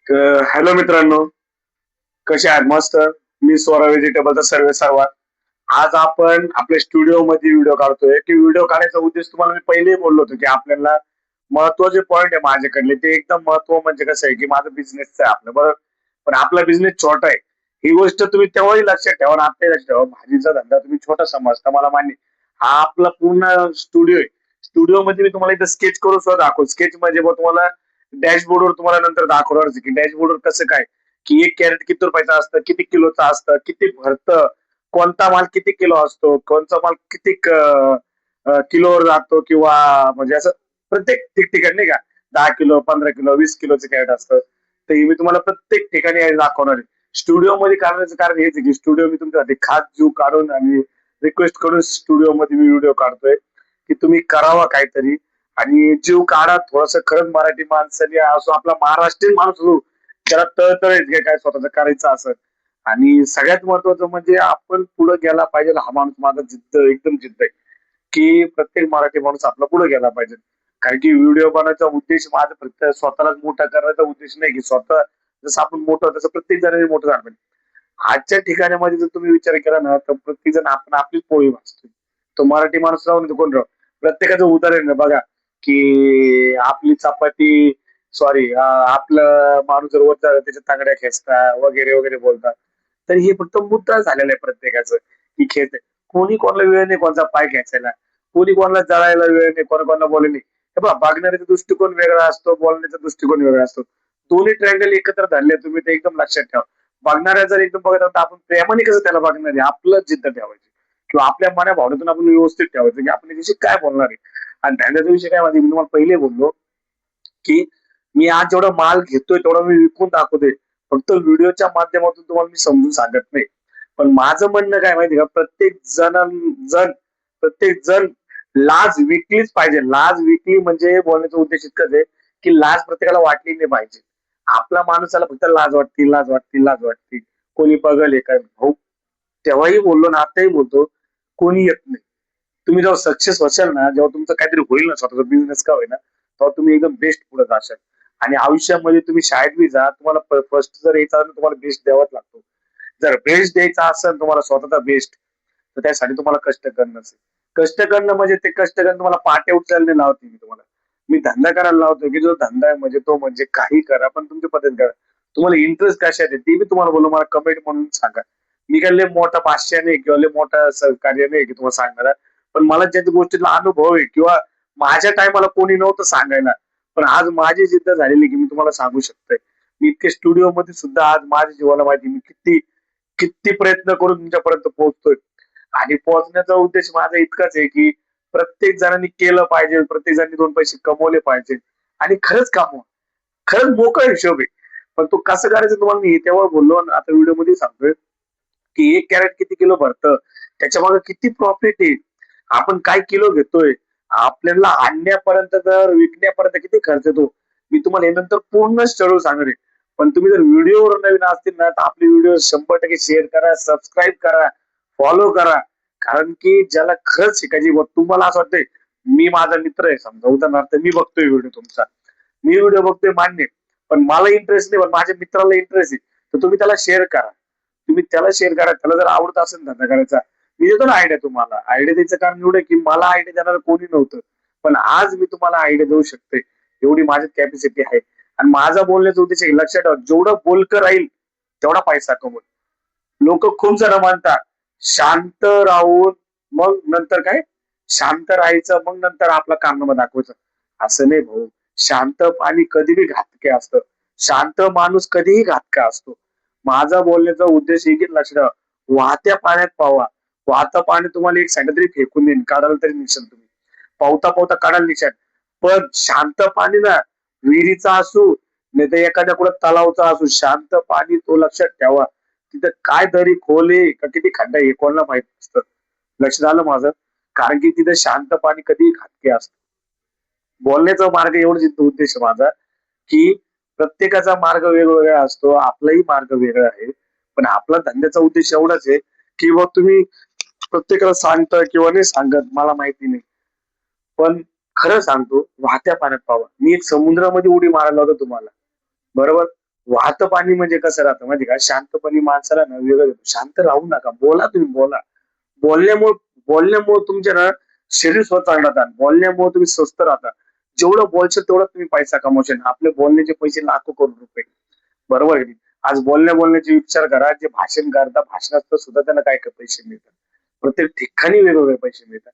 Hello मित्रांनो, कसे आहात? मस्त. मी स्वरा व्हेजिटेबलचा सर्वे सर्वा. आज आपण आपल्या स्टुडिओ मध्ये व्हिडिओ काढतोय की व्हिडिओ काढायचा उद्देश तुम्हाला मी पहिलेही बोललो होतो की आपल्याला महत्वाचे पॉईंट आहे माझ्याकडले ते एकदम महत्व म्हणजे कसं आहे की माझं बिझनेसचं आहे आपलं बरोबर. पण आपला बिझनेस छोटा आहे. ही गोष्ट तुम्ही तेव्हाही लक्षात ठेवा आणि आत्ताही लक्षात ठेवा. भाजीचा धंदा तुम्ही छोटा समजता मला मान्य आहे. हा आपला पूर्ण स्टुडिओ आहे. स्टुडिओ मध्ये मी तुम्हाला इथं स्केच करून सुद्धा दाखवतो. स्केच म्हणजे मग तुम्हाला डॅशबोर्डवर तुम्हाला नंतर दाखवणार की डॅशबोर्डवर कसं काय की एक कॅरेट किती रुपयाचं असतं, किती किलोचं असतं, किती भरतं, कोणता माल किती किलो असतो, कोणता माल किती किलोवर जातो किंवा म्हणजे असं प्रत्येक ठिकठिकाणी नाही का 10 किलो, 15 किलो, 20 किलोचं कॅरेट असतं. तर हे मी तुम्हाला प्रत्येक ठिकाणी हे दाखवणार आहे. स्टुडिओ मध्ये काढण्याचं कारण हेच आहे की स्टुडिओ मी तुमच्यासाठी खास जीव काढून आणि रिक्वेस्ट करून स्टुडिओ मध्ये मी व्हिडिओ काढतोय की तुम्ही करावा काहीतरी आणि जीव काढा थोडस खरंच मराठी माणसाने असो आपला महाराष्ट्रीयन माणूस असो त्याला तळतळ येते काय स्वतःच करायचं असं आणि सगळ्यात महत्वाचं म्हणजे आपण पुढे गेला पाहिजे हा माणूस माझा जिद्द एकदम जिद्द आहे की प्रत्येक मराठी माणूस आपला पुढे गेला पाहिजे. कारण की व्हिडिओ बनवायचा उद्देश माझा फक्त स्वतःलाच मोठा करण्याचा उद्देश नाही की स्वतः जसं आपण मोठं तसं प्रत्येक जणांनी मोठं झालं पाहिजे. आजच्या ठिकाणामध्ये जर तुम्ही विचार केला ना तर प्रत्येक जण आपण आपलीच पोळी भाजतोय. तो मराठी माणूस राहून कोण राहू प्रत्येकाचं उदाहरण आहे बघा की आपली चपाती सॉरी आपलं माणूस जर वर त्याच्या तांगड्या खेचता वगैरे वगैरे बोलतात. तर हे फक्त मुद्दा झालेला आहे प्रत्येकाचं की खेच कोणी कोणाला वेळ नाही कोणाचा पाय खेचायला कोणी कोणाला जळायला वेळ नाही कोणा कोणाला बोलले नाही हे बघा बघण्याचा दृष्टिकोन वेगळा असतो बोलण्याचा दृष्टिकोन वेगळा असतो. दोन्ही ट्रँगल एकत्र धरले तुम्ही ते एकदम लक्षात ठेवा. बघणाऱ्या जर एकदम बघत तर आपण प्रेमाने कसं त्याला बघणार आहे आपलं जिद्द ठेवायची किंवा आपल्या मना भावनेतून आपण व्यवस्थित ठेवायचं की आपण याच्याशी काय बोलणार आहे. आणि धंद्याचा विषय काय माहिती मी तुम्हाला पहिले बोललो की मी आज जेवढा माल घेतोय तेवढा मी विकून दाखवतोय. फक्त व्हिडिओच्या माध्यमातून तुम्हाला मी समजून सांगत नाही. पण माझं म्हणणं काय माहिती का प्रत्येक जण लाज विकलीच पाहिजे. लाज विकली म्हणजे बोलण्याचा उद्देश इतकंच आहे की लाज प्रत्येकाला वाटली नाही पाहिजे. आपला माणसाला फक्त लाज वाटते, लाज वाटते, लाज वाटते. कोणी बघल हे काय भाऊ तेव्हाही बोललो ना आताही बोलतो कोणी येत नाही. तुम्ही जेव्हा सक्सेस व्हाल ना जेव्हा तुमचं काहीतरी होईल ना स्वतःचा बिझनेस का होईना तेव्हा तुम्ही एकदम बेस्ट पुढे जाशाल. आणि आयुष्यामध्ये तुम्ही शाळेत बी जा तुम्हाला फर्स्ट जर यायचा तुम्हाला बेस्ट द्यावाच लागतो. जर बेस्ट द्यायचा असेल तुम्हाला स्वतःचा बेस्ट तर त्यासाठी तुम्हाला कष्ट करणंच आहे. कष्ट करणं म्हणजे ते कष्ट करणं तुम्हाला पाट्या उचलायला नाही लावते मी तुम्हाला. मी धंदा करायला लावतो की जो धंदा आहे म्हणजे तो म्हणजे काही करा पण तुमच्या पद्धतीने करा. तुम्हाला इंटरेस्ट कशात आहे ते बी तुम्हाला बोलू मला कमेंट म्हणून सांगा. मी काय लय मोठा पाचशे नाही किंवा लय मोठा सहकार्य नाही की तुम्हाला सांगणार पण मला ज्या गोष्टीला अनुभव आहे किंवा माझ्या टायमाला कोणी नव्हतं सांगायला पण आज माझी जिद्द झालेली की मी तुम्हाला सांगू शकतोय. मी इतके स्टुडिओ मध्ये सुद्धा आज माझ्या जीवाला माहिती मी किती किती प्रयत्न करून तुमच्यापर्यंत पोहोचतोय. आणि पोहोचण्याचा उद्देश माझा इतकाच आहे की प्रत्येक जणांनी केलं पाहिजे प्रत्येक जणांनी दोन पैसे कमवले पाहिजे आणि खरंच कमवा. खरंच मोकळा हिशोब आहे. पण तो कसं करायचं तुम्हाला मी तेव्हा बोललो आणि आता व्हिडिओ मध्ये सांगतोय की एक कॅरेट किती किलो भरतं त्याच्या मागे किती प्रॉफिट आहे. आपण काय किलो घेतोय आपल्याला आणण्यापर्यंत तर विकण्यापर्यंत किती खर्च येतो मी तुम्हाला हे नंतर पूर्ण शेड्यूल सांगणार आहे. पण तुम्ही जर व्हिडिओवर नवीन असतील ना तर आपले व्हिडिओ 100% शेअर करा सबस्क्राईब करा फॉलो करा. कारण की ज्याला खरंच शिकायची तुम्हाला असं वाटतंय मी माझा मित्र आहे समजा उदाहरणार्थ मी बघतोय व्हिडिओ तुमचा मी व्हिडिओ बघतोय मान्य पण मला इंटरेस्ट नाही पण माझ्या मित्राला इंटरेस्ट आहे तर तुम्ही त्याला शेअर करा. तुम्ही त्याला शेअर करा त्याला जर आवडत असेल धंदा करायचा मी देतो ना आयडिया तुम्हाला आयडिया द्यायचं कारण एवढं की मला आयडिया देणार कोणी नव्हतं. पण आज मी तुम्हाला आयडिया देऊ शकते एवढी माझी कॅपॅसिटी आहे. आणि माझा बोलण्याचा उद्देश आहे लक्षात ठेवा जेवढं बोलकं राहील तेवढा पैसा कमवल. लोक खूप जण म्हणतात शांत राहून मग नंतर काय शांत राहायचं मग नंतर आपला कारनामा दाखवायचं. असं नाही भाऊ. शांत पाणी कधीही घातके असतं. शांत माणूस कधीही घातका असतो. माझा बोलण्याचा उद्देश एक लक्षात ठेवा वाहत्या पाण्यात पावा. वाहतं पाणी तुम्हाला एक साईड तरी फेकून देईन काढायला तरी निशाल तुम्ही पावता पावता काढायला निशाल. पण शांत पाणी ना विहिरीचा असू नाही तर एखाद्या कुठं तलावचा असू शांत पाणी तो लक्षात ठेवा. तिथं काय दरी खोल आहे का किती खड्डा आहे कोणाला माहित नसतं. लक्षात आलं माझं. कारण की तिथं शांत पाणी कधीही घातके असतं. बोलण्याचा मार्ग एवढाच इथं उद्देश आहे माझा की प्रत्येकाचा मार्ग वेगवेगळा असतो आपलाही मार्ग वेगळा आहे. पण आपला धंद्याचा उद्देश एवढाच आहे की बा तुम्ही प्रत्येकाला सांगता किंवा नाही सांगत मला माहिती नाही. पण खरं सांगतो वाहत्या पाण्यात पावा. मी एक समुद्रामध्ये उडी मारायला होतो तुम्हाला बरोबर वाहतं पाणी म्हणजे कसं राहतं माहिती का? शांतपणे माणसाला ना वेगळं देतो. शांत राहू नका. बोला तुम्ही बोला. बोलण्यामुळे बोलण्यामुळे तुमचे ना शरीर स्वतः चांगलं राहतं. बोलण्यामुळे तुम्ही स्वस्त राहता. जेवढं बोलशाल तेवढा तुम्ही पैसा कमवशाल. आपले बोलण्याचे पैसे लाखो करोड रुपये. बरोबर आहे की नाही? आज बोलण्याचे विचार करा. जे भाषण करतात, भाषणात सुद्धा त्यांना काय काय पैसे मिळतात. प्रत्येक ठिकाणी वेगवेगळे पैसे मिळतात.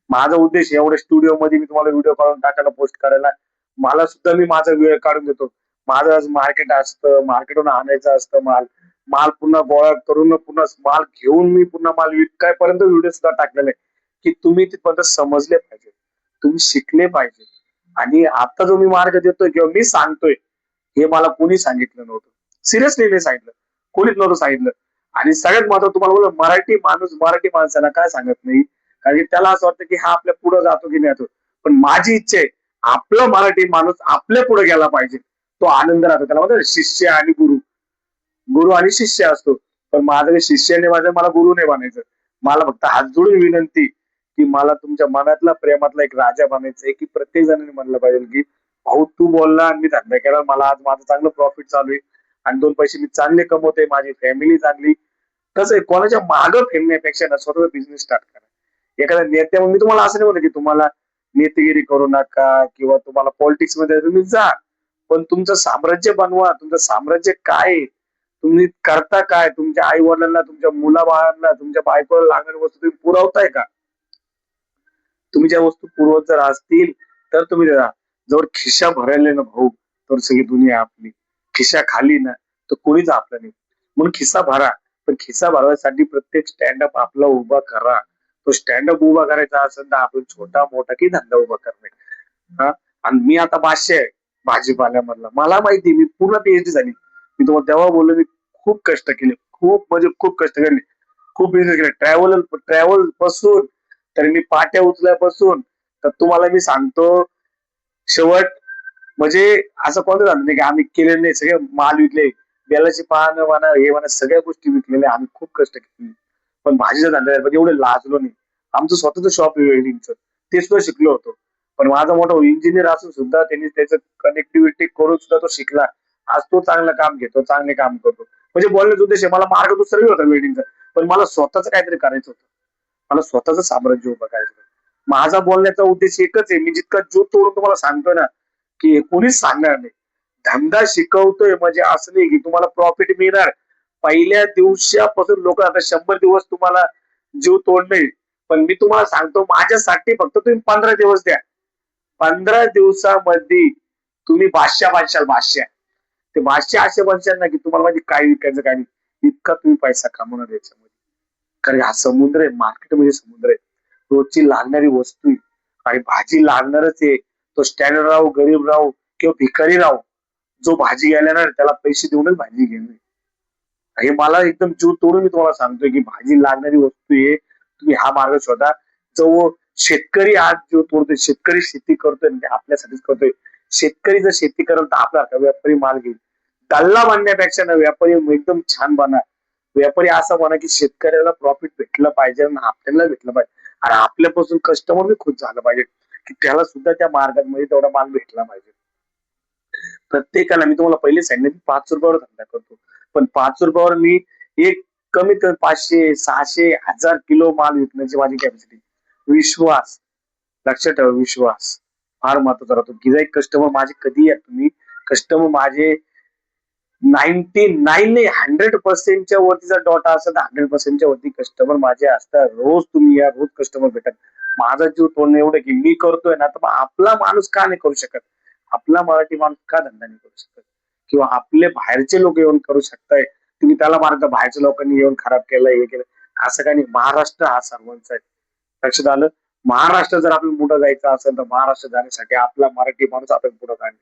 माझा उद्देश एवढ्या स्टुडिओमध्ये मी तुम्हाला व्हिडिओ काढून टाकायला, पोस्ट करायला, मला सुद्धा मी माझा वेळ काढून देतो. माझं आज मार्केट असतं, मार्केटहून आणायचं असतं माल. माल पुन्हा गोळा करून पुन्हा माल घेऊन मी पुन्हा माल विकायपर्यंत व्हिडिओ सुद्धा टाकलेले आहे, की तुम्ही तिथपर्यंत समजले पाहिजे. तुम्ही शिकले पाहिजे. आणि आता जो मी मार्ग देतोय किंवा मी सांगतोय, हे मला कोणी सांगितलं नव्हतं. सिरियसली नाही सांगितलं. कोणीच नव्हतं सांगितलं. आणि सगळ्यात महत्त्वाचं तुम्हाला बोललो मराठी माणूस मराठी माणसाला काय सांगत नाही. कारण की त्याला असं वाटतं की हा आपल्या पुढे जातो की नाही जातो. पण माझी इच्छा आहे, आपला मराठी माणूस आपल्या पुढे गेला पाहिजे. तो आनंद राहतो. त्याला म्हणतात शिष्य आणि गुरु. गुरु आणि शिष्य असतो. पण माझं काही शिष्य नाही माझं मला गुरु नाही बनायचं. मला फक्त हात जोडून विनंती, की मला तुमच्या मनातला प्रेमातला एक राजा बनायचंय, की प्रत्येक जणांनी म्हणलं पाहिजे, की भाऊ तू बोलला आणि मी धंदा केला. मला आज माझं चांगलं प्रॉफिट चालू आहे. आणि 2 पैसे मी चांगले कमवतोय. माझी फॅमिली चांगली. कसं आहे कोणाच्या मागं फिरण्यापेक्षा ना स्वतःचा बिझनेस स्टार्ट करा. एखाद्या नेत्या मी तुम्हाला असं नाही म्हणत, की तुम्हाला नेतेगिरी करू नका किंवा तुम्हाला पॉलिटिक्स मध्ये तुम्ही जा. पण तुमचं साम्राज्य बनवा. तुमचं साम्राज्य काय आहे? तुम्ही करता काय? तुमच्या आई-वडिलांना, तुमच्या मुलाबाळांना, तुमच्या बायकोला लागणाऱ्या वस्तू तुम्ही पुरवताय का? तुम्ही ज्या वस्तू पुरवत जर असतील, तर तुम्ही द्या. जोवर खिशा भरायला ना भाऊ, तर सगळी दुनिया आपली. खिशा खाली ना, तर कोणीच आपलं नाही. म्हणून खिस्सा भरा. पण खिस्सा भरण्यासाठी प्रत्येक स्टँड आपला उभा करा. तो स्टँड उभा करायचा असेल तर आपण छोटा-मोठा की धंदा उभा करणे. हां. आणि मी आता भाष्य आहे भाजीपाल्यामधला. मला माहिती आहे, मी पूर्ण पीएचडी झाली. मी तुम्हाला तेव्हा बोललो मी खूप कष्ट केले. खूप म्हणजे खूप कष्ट केले. खूप बिझनेस केले. ट्रॅव्हल पासून तर मी पाट्या उचल्यापासून तर तुम्हाला मी सांगतो शेवट म्हणजे असं कोणतं झालं नाही की आम्ही केलेलं नाही. सगळे माल विकले. बेलाची पानं म्हणा, हे म्हणा सगळ्या गोष्टी विकलेल्या. आम्ही खूप कष्ट केले. पण भाजीचा धंदा म्हणजे एवढं लाजलो नाही. आमचं स्वतःचं शॉप आहे वेल्डिंगचं. ते सुद्धा शिकलो होतो. पण माझा मोठा इंजिनियर असून सुद्धा त्यांनी त्याचं कनेक्टिव्हिटी करून सुद्धा तो शिकला. आज तो चांगलं काम घेतो, चांगले काम करतो. म्हणजे बोलण्याचा उद्देश आहे मला मार्ग दुसराही होता वेल्डिंगचा. पण मला स्वतःच काहीतरी करायचं होतं. मला स्वतःचं साम्राज्य उभं करायचं होतं. माझा बोलण्याचा उद्देश एकच आहे. मी जितका जीव तोडून तुम्हाला सांगतोय ना, की कोणीच सांगणार नाही. धंदा शिकवतोय म्हणजे असं नाही की तुम्हाला प्रॉफिट मिळणार. पहिल्या दिवसापासून लोक आता 100 दिवस तुम्हाला जीव तोडणे. पण मी तुम्हाला सांगतो माझ्यासाठी फक्त तुम्ही 15 दिवस द्या. 15 दिवसामध्ये तुम्ही बादशाह बनशाल बादशाह. ते बादशाह असे बनशाल ना की तुम्हाला माहिती काय विकायचं काय नाही. इतका तुम्ही पैसा कमवणार याच्यामध्ये. कारण हा समुद्र आहे. मार्केट म्हणजे समुद्र आहे. रोजची लागणारी वस्तू आहे. आणि भाजी लागणारच आहे. तो स्टँडर्ड राहो, गरीब राहो किंवा भिकारी राहो. जो भाजी घ्यायला येणार त्याला पैसे देऊनच भाजी घेणार. हे मला एकदम जीव तोडून मी तुम्हाला सांगतोय की भाजी लागणारी वस्तू आहे. तुम्ही हा मार्ग शोधा. जो शेतकरी आज जीव तोडतोय, शेतकरी शेती करतोय म्हणजे आपल्यासाठीच करतोय. शेतकरी जर शेती करेल तर आपला व्यापारी माल घेईल. गल्ला बांधण्यापेक्षा ना व्यापारी एकदम छान बना. व्यापारी असं म्हणा की शेतकऱ्याला प्रॉफिट भेटलं पाहिजे आणि आपल्याला भेटलं पाहिजे. आणि आपल्यापासून कस्टमर बी खुश झालं पाहिजे, की त्याला सुद्धा त्या मार्गामध्ये तेवढा माल भेटला पाहिजे. प्रत्येकाला मी तुम्हाला पहिले सांगितलं की ₹5 धंदा करतो. पण ₹5 मी एक कमीत कमी 500, 600, 1000 किलो माल विकण्याची माझी कॅपॅसिटी. विश्वास, लक्षात ठेवा विश्वास. फार महत्वाचा राहतो. गिराईक कस्टमर माझे कधीही या तुम्ही. कस्टमर माझे 99 नाही 100% च्या वरती जर डॉटा असेल तर 100% च्या वरती कस्टमर माझे असतात. रोज तुम्ही या, रोज कस्टमर भेटतात. माझा जीव तोडणं एवढं की मी करतोय ना, तर मग आपला माणूस का नाही करू शकत? आपला मराठी माणूस का धंदा नाही करू शकत? किंवा आपले बाहेरचे लोक येऊन करू शकताय. तुम्ही त्याला मारता बाहेरच्या लोकांनी येऊन खराब केलं, हे केलं. असं काही नाही. महाराष्ट्र हा सर्वांचा आहे. लक्षात आलं? महाराष्ट्र जर आपल्याला पुढे जायचं असेल तर महाराष्ट्र जाण्यासाठी आपला मराठी माणूस आपल्याला पुढे काढेल.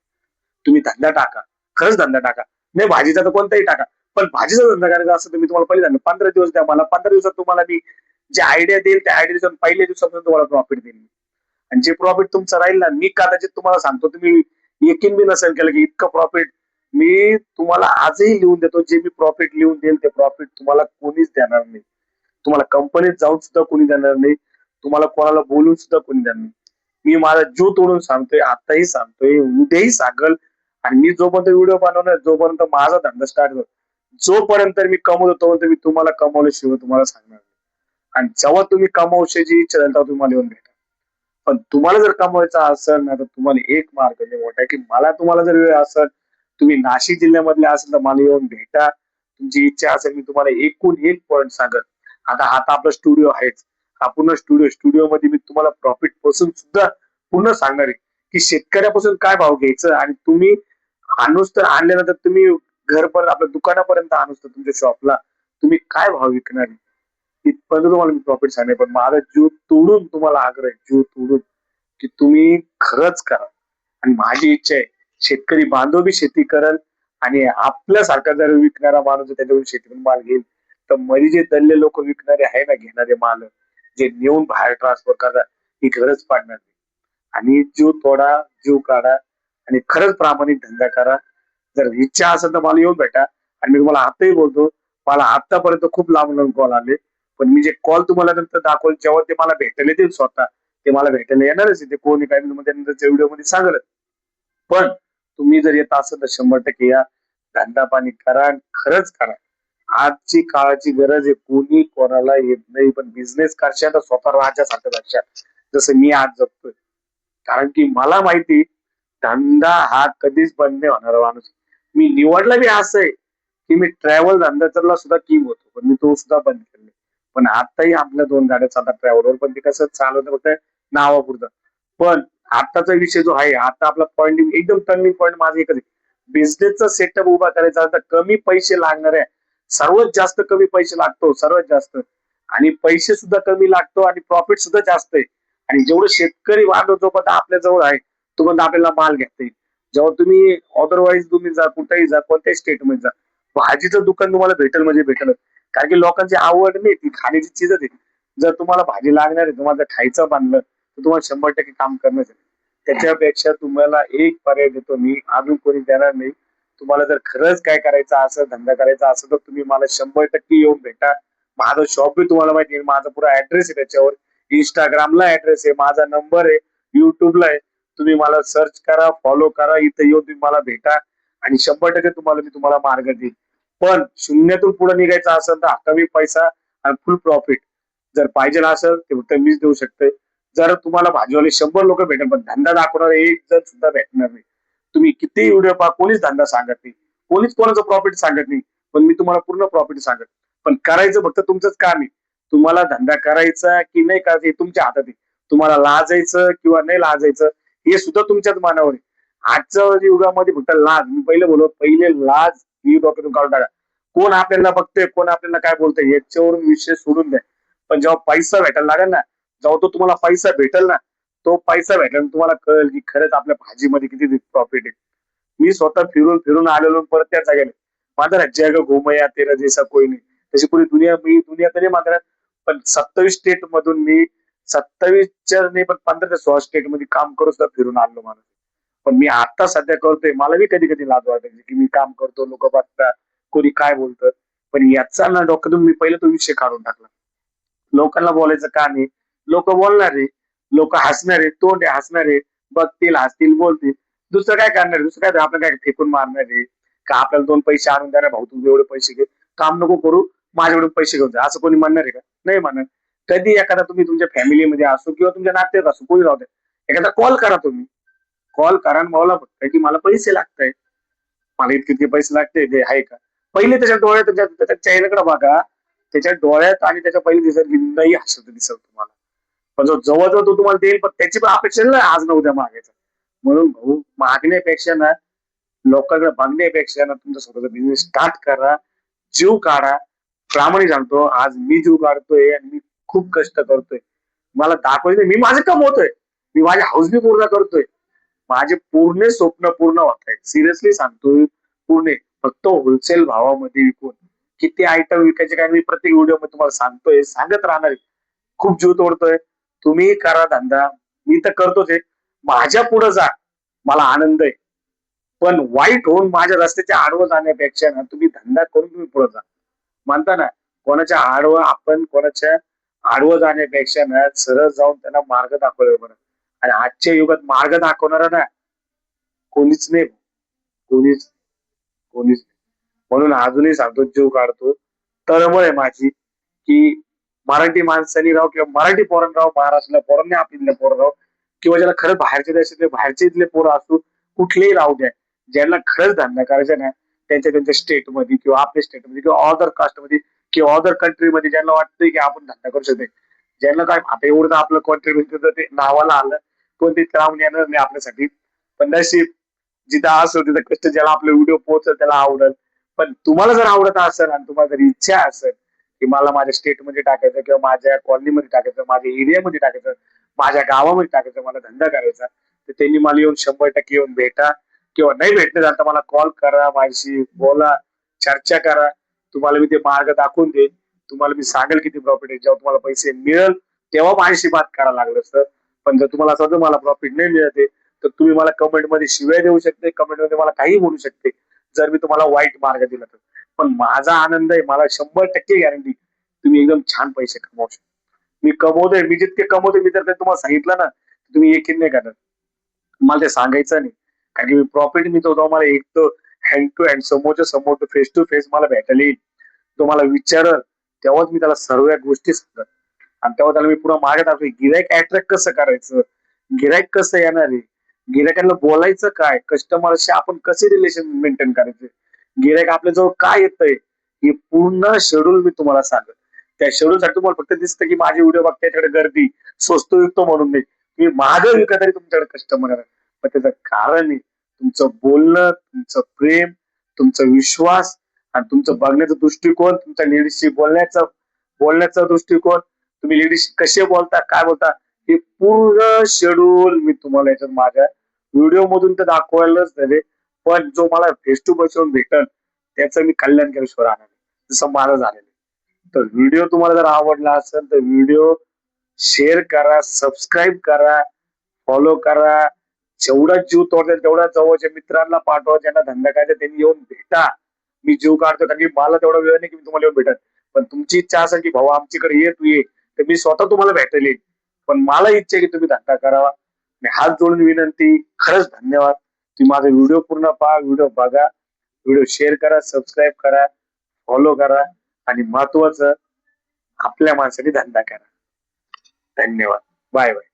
तुम्ही धंदा टाका. खरंच धंदा टाका. नाही भाजीचा तर कोणताही टाका. पण भाजीचा धंदा करायचा असेल तर मी तुम्हाला पहिले सांगितलं 15 दिवस द्या मला. 15 दिवसात तुम्हाला मी जे आयडिया देईल त्या आयडिया पहिल्या दिवसापासून तुम्हाला प्रॉफिट देईल. आणि जे प्रॉफिट तुमचं राहील ना मी कदाचित तुम्हाला सांगतो तुम्ही यकीन बी नसेल केलं की इतकं प्रॉफिट मी तुम्हाला आजही लिहून देतो. जे मी प्रॉफिट लिहून देईल ते प्रॉफिट तुम्हाला कोणीच देणार नाही. तुम्हाला कंपनीत जाऊन सुद्धा कोणी देणार नाही. तुम्हाला कोणाला बोलून सुद्धा कोणी देणार नाही. मी माझा जीव तोडून सांगतोय, आताही सांगतोय, उद्याही सांगल. आणि मी जोपर्यंत व्हिडिओ बनवणार, जोपर्यंत माझा धंदा स्टार्ट होतो, जोपर्यंत मी कमवतो तोपर्यंत मी तुम्हाला कमवल्याशिवाय तुम्हाला सांगणार नाही. आणि जेव्हा तुम्ही कमवशाची इच्छा झाली तेव्हा तुम्हाला येऊन भेटा. पण तुम्हाला जर कमवायचं असेल ना, तर तुम्हाला एक मार्ग लय मोठा आहे, की मला तुम्हाला जर वेळ असेल, तुम्ही नाशिक जिल्ह्यामधले असेल तर मला येऊन भेटा. तुमची इच्छा असेल मी तुम्हाला एकूण एक पॉइंट सांगेन. आता आपला स्टुडिओ आहेच. हा पूर्ण स्टुडिओमध्ये मी तुम्हाला प्रॉफिट पासून सुद्धा पूर्ण सांगणार आहे, की शेतकऱ्यापासून काय भाव घ्यायचं आणि तुम्ही आणूच तर आणल्यानंतर तुम्ही घरपर्यंत आपल्या दुकानापर्यंत आणूच तर तुमच्या शॉपला तुम्ही काय भाव विकणार आहे? इथपर्यंत तुम्हाला मी प्रॉफिट सांगेन. पण माझा जीव तोडून तुम्हाला आग्रह आहे, जीव तोडून, की तुम्ही खरंच करा. आणि माझी इच्छा आहे, शेतकरी बांधव बी शेती करल आणि आपल्यासारखा जर विकणारा माणूस जर त्याच्याकडून शेतीतून माल घेईल, तर मध्ये जे दल्ले लोक विकणारे आहे ना, घेणारे माल, जे नेऊन बाहेर ट्रान्सफर करतात, ही गरज पडणार नाही. आणि जीव तोडा, जीव काढा आणि खरंच प्रामाणिक धंदा करा. जर इच्छा असेल तर मला येऊन भेटा. आणि मी तुम्हाला आताही बोलतो, मला आतापर्यंत खूप लांब लांब कॉल आले. पण मी जे कॉल तुम्हाला नंतर दाखवले, जेव्हा ते मला भेटायला येतील स्वतः, ते मला भेटायला येणारच आहे. ते कोणी काय मी तुम्हाला त्यानंतरच्या व्हिडिओमध्ये सांगेलच. पण तुम्ही जर येत असाल तर 100% या. धंदा पाणी करा आणि खरंच करा. आजची काळाची गरज आहे. कोणी कोणाला येत नाही. पण बिझनेस करशाल तर स्वतः राजासारखं जगशाल. जसं मी आज जगतोय. कारण की मला माहिती धंदा हा कधीच बंद नाही होणारा माणूस. मी निवडला बी असं आहे, की मी ट्रॅव्हल धंद्याला सुद्धा किंग होतो. पण मी तो सुद्धा बंद केला. पण आताही आपल्या 2 गाड्या चालतात ट्रॅव्हलवर. पण ते कसं चालवतं फक्त नावापुरतं. पण आताचा विषय जो आहे, आता आपला पॉइंट एकदम टर्निंग पॉइंट माझा एकच आहे. बिझनेसचा सेटअप उभा करायचा तर कमी पैसे लागणार आहे. सर्वात जास्त कमी पैसे लागतो, सर्वात जास्त. आणि पैसे सुद्धा कमी लागतो आणि प्रॉफिट सुद्धा जास्त आहे. आणि जेवढं शेतकरी बांधव जोपर्यंत आपल्या जवळ आहे, तोपर्यंत आपल्याला माल घेता येईल. जेव्हा तुम्ही अदरवाईज तुम्ही जा, कुठेही जा, कोणत्याही स्टेटमध्ये जा, भाजीचं दुकान तुम्हाला भेटेल म्हणजे भेटेल. कारण की लोकांची आवड नाही, ती खाण्याची चीजच आहे. जर तुम्हाला भाजी लागणार आहे, तुम्हाला जर खायचं बांधलं, तर तुम्हाला 100% काम करणंच आहे. त्याच्यापेक्षा तुम्हाला एक पर्याय देतो मी, अजून कोणी देणार नाही. तुम्हाला जर खरंच काय करायचं असेल, धंदा करायचा असेल, तर तुम्ही मला 100% येऊन भेटा. माझं शॉप बी तुम्हाला माहिती आहे, माझा पुरा ऍड्रेस आहे त्याच्यावर. इंस्टाग्रामला ऍड्रेस आहे, माझा नंबर आहे, युट्यूबला आहे. तुम्ही मला सर्च करा, फॉलो करा, इथं येऊन तुम्ही मला भेटा आणि 100% तुम्हाला मार्ग देईल. पण शून्यातून पुढे निघायचं असेल तर कमी पैसा आणि फुल प्रॉफिट जर पाहिजे असेल ते फक्त मीच देऊ शकते. जर तुम्हाला भाजीवाले 100 लोक भेटेल, पण धंदा दाखवणार एक जण सुद्धा भेटणार नाही. तुम्ही किती व्हिडिओ पहा, कोणीच धंदा सांगत नाही, कोणीच कोणाचं प्रॉफिट सांगत नाही. पण मी तुम्हाला पूर्ण प्रॉफिट सांगत. पण करायचं फक्त तुमचंच काम आहे. तुम्हाला धंदा करायचा की नाही करायचा हे तुमच्या हातात आहे. तुम्हाला लाजायचं किंवा नाही लाजायचं हे सुद्धा तुमच्याच मनावर आहे. आजच्या युगामध्ये फक्त लाज, मी पहिले बोललो, पहिले लाज ही डोक्यातून काढून टाका. कोण आपल्याला बघतंय, कोण आपल्याला काय बोलतंय याच्यावरून विषय सोडून द्या. पण जेव्हा पैसा भेटायला लागेल ना, जेव्हा तो तुम्हाला पैसा भेटेल ना, तो पैसा भेटल्यावर तुम्हाला कळेल की खरंच आपल्या भाजीमध्ये किती प्रॉफिट आहे. मी स्वतः फिरून फिरून आलेलो परत त्या जागेला. माझा ना जग घुमया तेरा जैसा कोई नहीं. तशी पुरी दुनिया, मी दुनिया तरी मात्र, पण 27 स्टेट मधून मी 27च्या नाही पण 15 ते 16 स्टेट मध्ये काम करून सुद्धा फिरून आलो माणूस. पण मी आता सध्या करतोय. मला बी कधी कधी लाज वाटायची की मी काम करतो, लोक बघतात, कोणी काय बोलतं. पण याचा ना डोक्यातून मी पहिले तो विषय काढून टाकला. लोकांना बोलायचं का नाही, लोक बोलणार आहे, लोक हसणार आहे, तोंड आहे हसणार आहे, बघतील हसतील बोलतील. दुसरं काय करणार आहे, दुसरं काय आपलं काय फेकून मारणार आहे का, आपल्याला 2 पैसे आणून द्या भाऊ, तू एवढे पैसे घे, काम नको करू, माझ्याकडून पैसे घेऊन जा, असं कोणी म्हणणार आहे का? नाही म्हणणार. कधी एखादा तुम्ही तुमच्या फॅमिलीमध्ये असो किंवा तुमच्या नात्यात असो, कोणी राहू द्या, एखादा कॉल करा तुम्ही. कॉल करा आणि मला फक्त की मला पैसे लागताय, मला इतके इतके पैसे लागते, ते आहे का? पहिले त्याच्या डोळ्यात, त्याच्या चेहऱ्याकडे बघा. त्याच्या डोळ्यात आणि त्याच्या पहिले दिसत नाही हसत दिसत तुम्हाला. पण जो जवळ तो तुम्हाला देईल, पण त्याची पण अपेक्षा नाही आज न उद्या मागायचा. म्हणून भाऊ, मागण्यापेक्षा ना, लोकांकडे बघण्यापेक्षा ना, तुमचा स्वतःचा बिझनेस स्टार्ट करा. जीव काढा. प्रामाणिक सांगतो, आज मी जीव काढतोय आणि मी खूप कष्ट करतोय. मला दाखवायचं मी माझं कमवतोय. मी माझे हौस बी पूर्ण करतोय. माझे पूर्ण स्वप्न पूर्ण होत आहेत. सिरियसली सांगतोय, पूर्ण. फक्त होलसेल भावामध्ये विकून. किती आयटम विकायचे काय मी प्रत्येक व्हिडिओ मध्ये तुम्हाला सांगतोय, सांगत राहणार आहे. खूप जीव तोडतोय. तुम्ही करा धंदा. मी तर करतोच आहे. माझ्या पुढे जा. मला आनंद आहे. पण वाईट होऊन माझ्या रस्त्याच्या आडवं जाण्यापेक्षा ना, तुम्ही धंदा करून तुम्ही पुढे जा. म्हणता ना, कोणाच्या आडवं आपण कोणाच्या आडवं जाण्यापेक्षा ना, सरळ जाऊन त्यांना मार्ग दाखवला बरं. आणि आजच्या युगात मार्ग दाखवणारा ना कोणीच नाही. कोणीच कोणीच नाही. म्हणून अजूनही सांगतो, जीव काढतो. तळमळ आहे माझी की मराठी माणसांनी राव किंवा मराठी पोरांनी राव, महाराष्ट्रातल्या पोरांनी आपल्या पोरं राव, किंवा ज्याला खरंच बाहेरच्या देशातले बाहेरचे इथले पोरं असू, कुठलेही राहू द्या, ज्यांना खरंच धंदा करायचा ना, त्यांच्या त्यांच्या स्टेटमध्ये किंवा आपल्या स्टेटमध्ये किंवा अदर कास्टमध्ये किंवा अदर कंट्रीमध्ये ज्यांना वाटतंय की आपण धंदा करू शकतो, ज्यांना काय आता एवढं तर आपलं कॉन्ट्रीब्युशन ते नावाला आलं, कोण ते लावून येणार नाही आपल्यासाठी. पण नशीब जिथं असो तिथं कष्ट, ज्याला आपले व्हिडिओ पोहोचल त्याला आवडल. पण तुम्हाला जर आवडत असेल आणि तुम्हाला जर इच्छा असेल की मला माझ्या स्टेटमध्ये टाकायचं किंवा माझ्या कॉलनीमध्ये टाकायचं, माझ्या एरियामध्ये टाकायचं, माझ्या गावामध्ये टाकायचं, मला धंदा करायचा, तर त्यांनी मला येऊन 100% येऊन भेटा, किंवा नाही भेटलं जातं मला कॉल करा, माझ्याशी बोला, चर्चा करा. तुम्हाला मी ते मार्ग दाखवून देईन. तुम्हाला मी सांगेल किती प्रॉफिट आहे. जेव्हा तुम्हाला पैसे मिळेल तेव्हा माझ्याशी बात करायला लागलं सर. पण जर तुम्हाला असं वाटतं मला प्रॉफिट नाही मिळत आहे, तर तुम्ही मला कमेंटमध्ये शिव्या देऊ शकते, कमेंटमध्ये मला काही बोलू शकते, जर मी तुम्हाला वाईट मार्ग दिला तर. पण माझा आनंद आहे, मला 100% गॅरंटी तुम्ही एकदम छान पैसे कमावू शकता. मी कमवतोय, मी जितके कमवतोय, मी जर ते तुम्हाला सांगितलं ना, तुम्ही यकीन नाही करणार. मला ते सांगायचं नाही. कारण की प्रॉफिट मी तो मला एक तर हँड टू हँड, समोरच्या समोर, फेस टू फेस मला भेटायला येईल. तो मला विचारल, तेव्हाच मी त्याला सर्व गोष्टी सांगेन. आणि तेव्हा त्याला मी पुन्हा मागे टाकतोय, गिरायक अट्रॅक्ट कसं करायचं, गिरायक कसं येणार आहे, गिरायकांना बोलायचं काय, कस्टमरशी आपण कसे रिलेशन मेंटेन करायचे, गिरायक आपल्याजवळ काय येतंय, हे पूर्ण शेड्यूल मी तुम्हाला सांगेन. त्या शेड्यूलसाठी तुम्हाला फक्त दिसतं की माझे व्हिडिओ बघता त्याच्याकडे गर्दी, स्वस्त विकतो म्हणून नाही. मी महाग विकत तरी तुमच्याकडे कस्टमर येणार. पण त्याचं कारण आहे तुमचं बोलणं, तुमचं प्रेम, तुमचा विश्वास आणि तुमचं बघण्याचा दृष्टिकोन, तुमच्या लेडीजशी बोलण्याचा दृष्टिकोन, तुम्ही लेडीज कसे बोलता, काय बोलता, हे पूर्ण शेड्यूल मी तुम्हाला याच्यात माझ्या व्हिडिओ मधून तर दाखवायलाच झाले. पण जो मला फेस टू फेस येऊन भेटल त्याचं मी कल्याण केल्याशिवाय राहणार नाही, जसं माझं झालेलं आहे. तर व्हिडिओ तुम्हाला जर आवडला असेल तर व्हिडिओ शेअर करा, सबस्क्राईब करा, फॉलो करा. जेवढा जीव तोडता तेवढा जवळच्या मित्रांना पाठवा, ज्यांना धंदा करायचा त्यांनी येऊन भेटा. मी जीव काढतो कारण की मला तेवढा वेळ नाही की मी तुम्हाला येऊन भेटत. पण तुमची इच्छा असेल की भाऊ आमच्याकडे ये, तू ये, तर मी स्वतः तुम्हाला भेटायला येईल. पण मला इच्छा आहे की तुम्ही धंदा करावा. आणि हात जोडून विनंती, खरंच धन्यवाद. तुम्ही माझा व्हिडिओ पूर्ण पहा, व्हिडिओ बघा, व्हिडिओ शेअर करा, सबस्क्राईब करा, फॉलो करा आणि महत्वाचं आपल्या माणसाने धंदा करा. धन्यवाद. Bye bye.